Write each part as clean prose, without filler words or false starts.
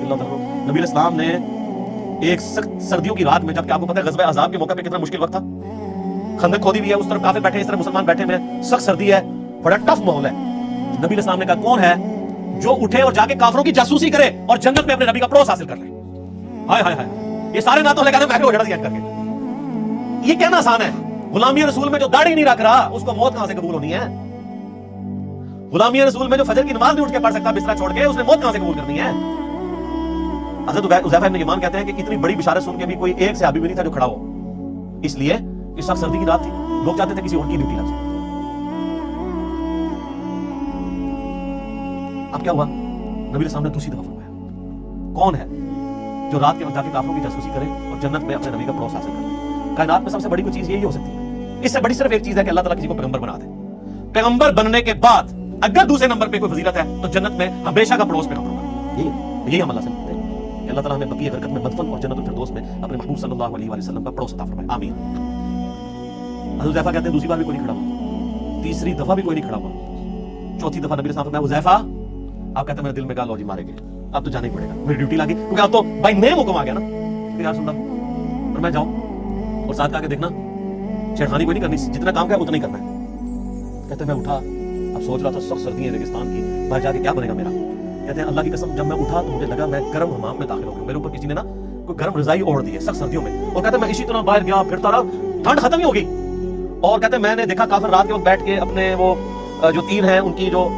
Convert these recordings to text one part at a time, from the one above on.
رضی اللہ تعالیٰ عنہ، نبی علیہ السلام نے ایک سخت سردیوں کی رات میں، جبکہ آپ کو پتہ ہے غزوہ احزاب کے موقع پہ کتنا مشکل وقت تھا، خندق کھودی ہوئی ہے، اس طرف کافر بیٹھے ہیں، اس طرف مسلمان بیٹھے ہوئے ہیں، سخت سردی ہے، بڑا ٹف ماحول ہے. نبی علیہ السلام نے کہا کون ہے جو اٹھے اور جا کے کافروں کی جاسوسی کرے اور جنت میں اپنے نبی کا پڑوس حاصل کر لے. ہائے ہائے ہائے، یہ سارے نہ تو لے کہتے ہیں میں ہو جڑا کر کے. یہ کہنا آسان ہے، غلامی رسول میں جو داڑھی نہیں رکھ رہا اس کو موت کہاں سے قبول ہونی ہے؟ غلامی رسول میں جو فجر کی نماز نہیں اٹھ کے پڑھ سکتا بستر چھوڑ کے، اس نے موت کہاں سے قبول کرنی ہے؟ حضرت حذیفہ ابن یمان کہتے ہیں کہ اتنی بڑی بشارت سن کے بھی کوئی ایک صحابی بھی نہیں تھا جو کھڑا ہو، اس لیے کہ سخت سردی کی رات تھی، لوگ چاہتے تھے کسی اور کی ڈیوٹی لگ جائے. اب کیا ہوا؟ نبی علیہ السلام نے دوسری دفعہ فرمایا کون ہے جو رات کے وقت جا کے کافروں کی جاسوسی کرے اور جنت میں اپنے نبی کا پڑوس حاصل کرے؟ کائنات میں سب سے بڑی کوئی چیز یہی ہو سکتی ہے. اس سے بڑی صرف ایک چیز ہے کہ اللہ تعالیٰ کسی کو پیغمبر بنا دے. پیغمبر بننے کے بعد اگر دوسرے نمبر پہ کوئی فضیلت ہے تو جنت میں ہمیشہ کا پڑوس پیغمبر ہوگا. یہی ہم اللہ سے مانگتے ہیں کہ اللہ تعالیٰ ہمیں بقیہ برکت میں مدفن اور جنت الفردوس میں اپنے محبوب صلی اللہ علیہ وسلم کا پڑوس عطا فرمائے. آمین. حضرت حذیفہ کہتے ہیں دوسری بار بھی کوئی نہیں کھڑا ہوا، تیسری دفعہ بھی کوئی نہیں کھڑا ہوا، چوتھی دفعہ نبی صلی اللہ علیہ وسلم حذیفہ، آپ کہتے ہیں میرے دل میں کہا لو جی مارے گئے، اب تو جانا ہی پڑے گا، میری ڈیوٹی لگی، کیونکہ اب تو بائی نیم حکم آ گیا نا کہ یار سن رہا اور میں جاؤں، اور ساتھ کہا کے دیکھنا چھیڑخانی کوئی نہیں کرنی، جتنا کام کیا اتنا ہی کرنا ہے. کہتے ہیں میں اٹھا، اب سوچ رہا تھا سخت سردی ہے ریگستان کی، باہر جا کے کیا بنے گا میرا. کہتے ہیں اللہ کی قسم جب میں اٹھا تو مجھے لگا میں گرم حمام میں داخل ہو گیا، میرے اوپر کسی نے نا کوئی گرم رضائی اوڑھ دی ہے سخت سردیوں میں. اور کہتے ہیں میں اسی طرح باہر گیا پھرتا رہا، ٹھنڈ ختم ہی ہو گئی. اور کہتے ہیں میں نے دیکھا کافر رات کے وقت بیٹھ کے اپنے وہ جو تیر ہیں ان کی جو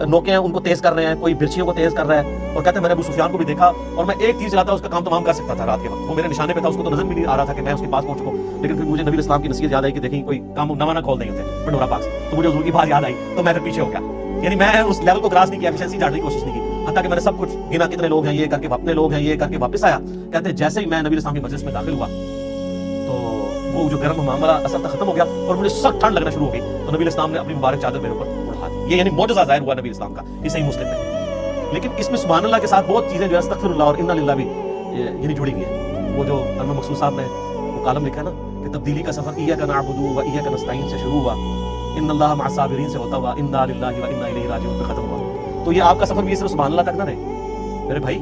نوکیں ہیں ان کو تیز کر رہے ہیں، کوئی برچھیوں کو تیز کر رہا ہے. اور کہتے ہیں میں نے ابو سفیان کو بھی دیکھا، اور میں ایک تیر چلاتا اس کا کام تمام کر سکتا تھا رات کے وقت، وہ میرے نشانے پہ تھا، اس کو تو نظر بھی نہیں آ رہا تھا کہ میں اس کے پاس پہنچ چکا ہوں. لیکن پھر مجھے نبی علیہ السلام کی نصیحت یاد آئی کہ دیکھیں کوئی کام نہ کھول نہیں ہوتے پنڈورا پاس، تو مجھے حضور کی بات یاد آئی تو میں پھر پیچھے ہو گیا. یعنی میں اس لیول کو کراس نہیں کیا، ایفیشنسی جاننے کی کوشش نہیں کی، حتیٰ کہ میں نے سب کچھ گنا کتنے لوگ ہیں یہ کر کے اپنے لوگ ہیں یہ کر کے واپس آیا. کہتے ہیں جیسے ہی میں نبی علیہ السلام کی مجلس میں داخل ہوا تو وہ جو گرم حمام والا اثر تھا ختم ہو گیا اور مجھے سخت ٹھنڈ لگنا شروع ہو گئی. تو نبی علیہ السلام نے اپنی مبارک چادر میرے اوپر اڑا دی. یہ یعنی معجزہ ظاہر ہوا نبی علیہ السلام کا، یہ صحیح مسلم میں. لیکن اس میں سبحان اللہ کے ساتھ بہت چیزیں جو ہے استغفر اللہ اور انا للہ بھی یعنی جڑی ہوئی ہے. وہ جو علامہ مقصود صاحب نے وہ کالم لکھا ہے نا کہ تبدیلی کا سفر ایاک نعبد و ایاک نستعین سے شروع ہوا، ان اللہ مع الصابرین سے ہوتا ہوا، انا للہ و انا الیہ راجعون پہ ختم ہوا. تو یہ آپ کا سفر بھی صرف سبحان اللہ تک نہ رہے میرے بھائی،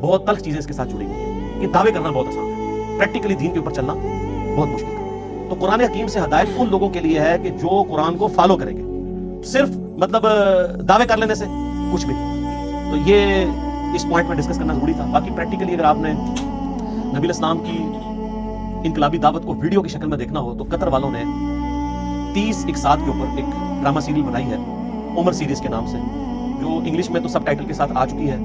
بہت تلخ چیزیں اس کے ساتھ جڑی ہوئی ہیں. یہ دعوے کرنا بہت آسان ہے، پریکٹیکلی دین کے اوپر چلنا بہت مشکل ہے. تو قرآن حکیم سے ہدایت ان لوگوں کے لیے ہے کہ جو قرآن کو فالو کریں گے، صرف مطلب دعوے کر لینے سے کچھ بھی. تو یہ اس پوائنٹ میں ڈسکس کرنا ضروری تھا. باقی پریکٹیکلی اگر آپ نے نبی علیہ السلام کی انقلابی دعوت کو ویڈیو کی شکل میں دیکھنا ہو تو قطر والوں نے 30 اقساط کے اوپر ایک ڈرامہ سیریل بنائی ہے عمر سیریز کے نام سے، جو انگلش میں تو سب ٹائٹل کے ساتھ آ چکی ہے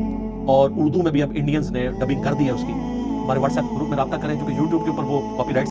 اور اردو میں بھی اب انڈینز نے ڈبنگ کر دی ہے اس کی. ہمارے واٹس ایپ گروپ میں رابطہ کریں، چونکہ یوٹیوب کے اوپر وہ کاپی رائٹ